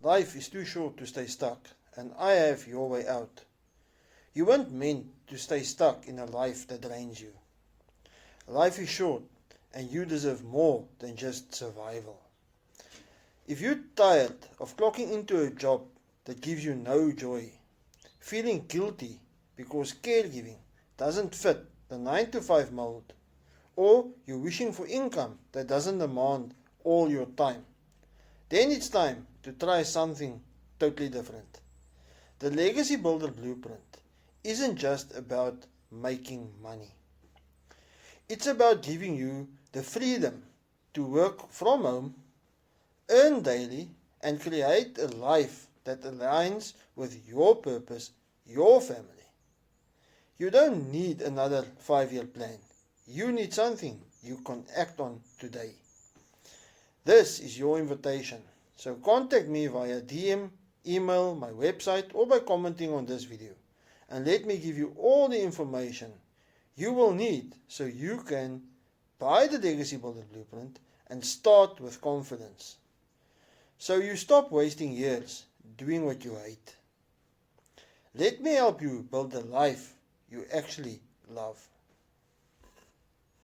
Life is too short to stay stuck, and I have your way out. You weren't meant to stay stuck in a life that drains you. Life is short, and you deserve more than just survival. If you're tired of clocking into a job that gives you no joy, feeling guilty because caregiving doesn't fit the 9 to 5 mold, or you're wishing for income that doesn't demand all your time, then it's time to try something totally different. The Legacy Builder Blueprint isn't just about making money. It's about giving you the freedom to work from home, earn daily, and create a life that aligns with your purpose, your family. You don't need another 5-year plan. You need something you can act on today. This is your invitation. So contact me via DM, email, my website, or by commenting on this video. And let me give you all the information you will need so you can buy the Legacy Builder Blueprint and start with confidence. So you stop wasting years doing what you hate. Let me help you build the life you actually love.